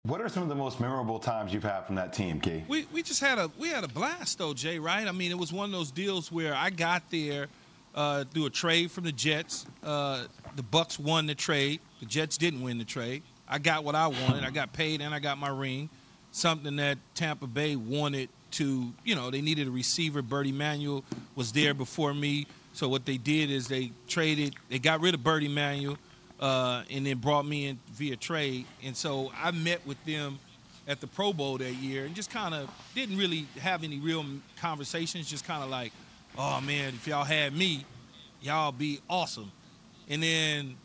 What are some of the most memorable times you've had from that team, Key? We just had a blast though, Jay. Right? I mean, it was one of those deals where I got there through a trade from the Jets. The Bucs won the trade. The Jets didn't win the trade. I got what I wanted. I got paid and I got my ring. Something that Tampa Bay wanted to, they needed a receiver. Bertie Manuel was there before me. So what they did is they got rid of Bertie Manuel. And then brought me in via trade. And so I met with them at the Pro Bowl that year and just kind of didn't really have any real conversations, just kind of like, oh, man, if y'all had me, y'all be awesome. And then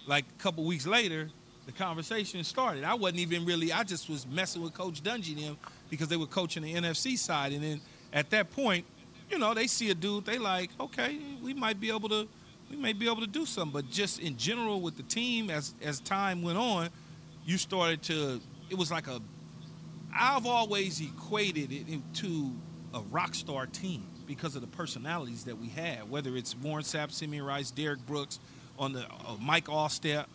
like a couple weeks later, the conversation started. I just was messing with Coach Dungy and them because they were coaching the NFC side. And then at that point, they see a dude, they like, okay, we might be able to do something. But just in general with the team, as time went on, it was like I've always equated it into a rock star team because of the personalities that we had, whether it's Warren Sapp, Simeon Rice, Derek Brooks, on the Mike Allstott,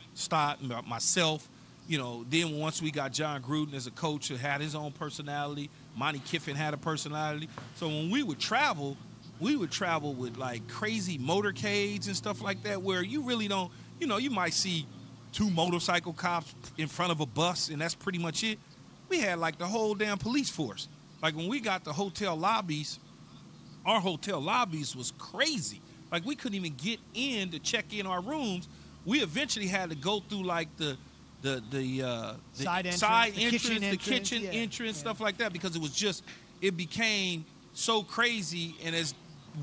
myself, then once we got John Gruden as a coach who had his own personality, Monty Kiffin had a personality. So when we would travel with like crazy motorcades and stuff like that where you really don't, you might see 2 motorcycle cops in front of a bus and that's pretty much it. We had like the whole damn police force. Like when we got the hotel lobbies, our hotel lobbies was crazy. Like we couldn't even get in to check in our rooms. We eventually had to go through like the side entrance, the kitchen entrance, stuff like that because it became so crazy. And as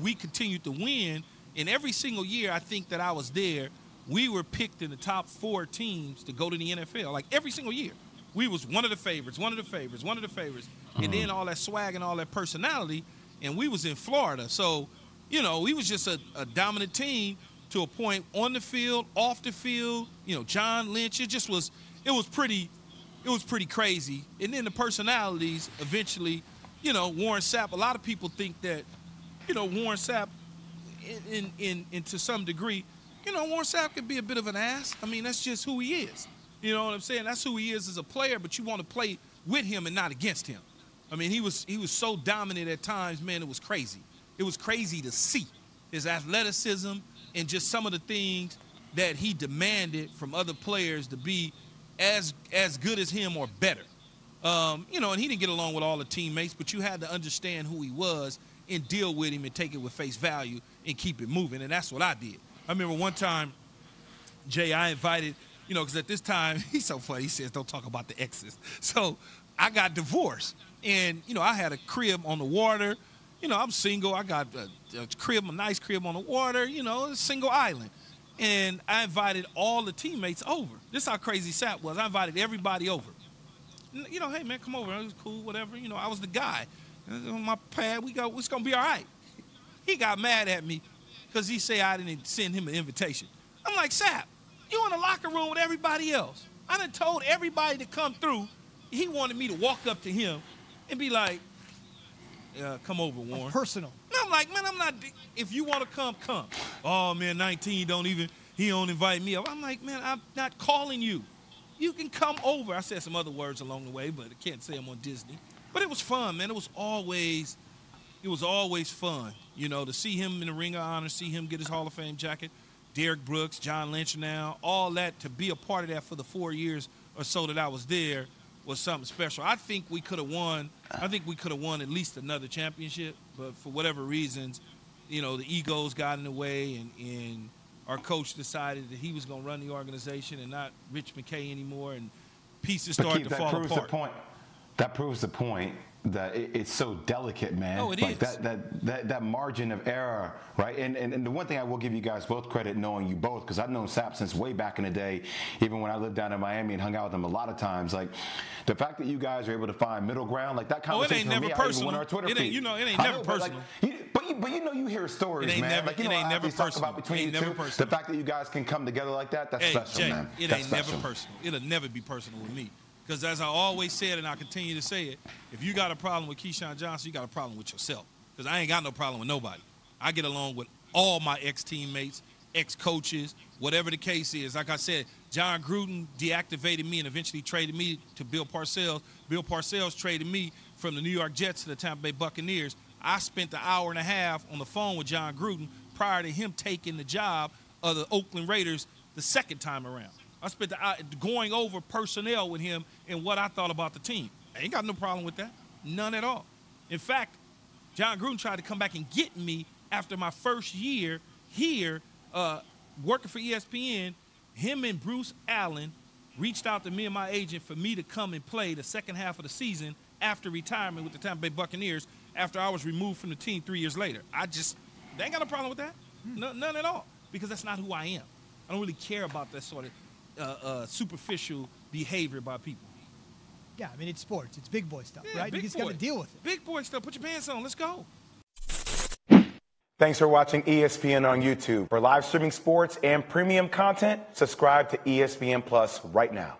we continued to win, and every single year I think that I was there, we were picked in the top 4 teams to go to the NFL. Like every single year, we was one of the favorites. And then all that swag and all that personality, and we was in Florida. So, we was just a dominant team to a point on the field, off the field, John Lynch. It was pretty crazy. And then the personalities eventually, Warren Sapp, a lot of people think that, Warren Sapp, in to some degree, Warren Sapp can be a bit of an ass. I mean, that's just who he is. You know what I'm saying? That's who he is as a player, but you want to play with him and not against him. I mean, he was so dominant at times, man, it was crazy. It was crazy to see his athleticism and just some of the things that he demanded from other players to be as good as him or better. And he didn't get along with all the teammates, but you had to understand who he was and deal with him and take it with face value and keep it moving, and that's what I did. I remember one time, Jay, I invited, because at this time, he's so funny, he says, don't talk about the exes. So I got divorced, and, I had a crib on the water. I'm single. I got a nice crib on the water, a single island. And I invited all the teammates over. This is how crazy Sapp was. I invited everybody over. Hey, man, come over. It was cool, whatever. I was the guy. On my pad, it's going to be all right. He got mad at me because he said I didn't send him an invitation. I'm like, Sapp, you in the locker room with everybody else. I done told everybody to come through. He wanted me to walk up to him and be like, come over, Warren. Personal. And I'm like, man, I'm not. If you want to come, come. Oh, man, 19 he don't invite me up. I'm like, man, I'm not calling you. You can come over. I said some other words along the way, but I can't say them on Disney. But it was fun, man. It was always fun, to see him in the Ring of Honor, see him get his Hall of Fame jacket, Derek Brooks, John Lynch now, all that, to be a part of that for the 4 years or so that I was there was something special. I think we could have won at least another championship, but for whatever reasons, the egos got in the way, and our coach decided that he was going to run the organization and not Rich McKay anymore, and pieces started to fall apart. That proves the point that it's so delicate, man. Oh, it is. That margin of error, right? And the one thing I will give you guys both credit, knowing you both, because I've known Sapp since way back in the day, even when I lived down in Miami and hung out with him a lot of times. Like, the fact that you guys are able to find middle ground, like that conversation for me, I even went on our Twitter feed. It ain't never personal. But you hear stories, man. It ain't never personal. Between you two, the fact that you guys can come together like that, that's special, Jay, man. It ain't never personal. It'll never be personal with me. Because as I always said, and I continue to say it, if you got a problem with Keyshawn Johnson, you got a problem with yourself. Because I ain't got no problem with nobody. I get along with all my ex-teammates, ex-coaches, whatever the case is. Like I said, John Gruden deactivated me and eventually traded me to Bill Parcells. Bill Parcells traded me from the New York Jets to the Tampa Bay Buccaneers. I spent the hour and a half on the phone with John Gruden prior to him taking the job of the Oakland Raiders the second time around. I spent the hour going over personnel with him and what I thought about the team. I ain't got no problem with that. None at all. In fact, John Gruden tried to come back and get me after my first year here working for ESPN. Him and Bruce Allen reached out to me and my agent for me to come and play the second half of the season after retirement with the Tampa Bay Buccaneers after I was removed from the team 3 years later. They ain't got no problem with that. None at all, because that's not who I am. I don't really care about that sort of superficial behavior by people. Yeah, I mean, it's sports. It's big boy stuff, right? You just boy. got to deal with it. Big boy stuff. Put your pants on. Let's go. Thanks for watching ESPN on YouTube. For live streaming sports and premium content, subscribe to ESPN Plus right now.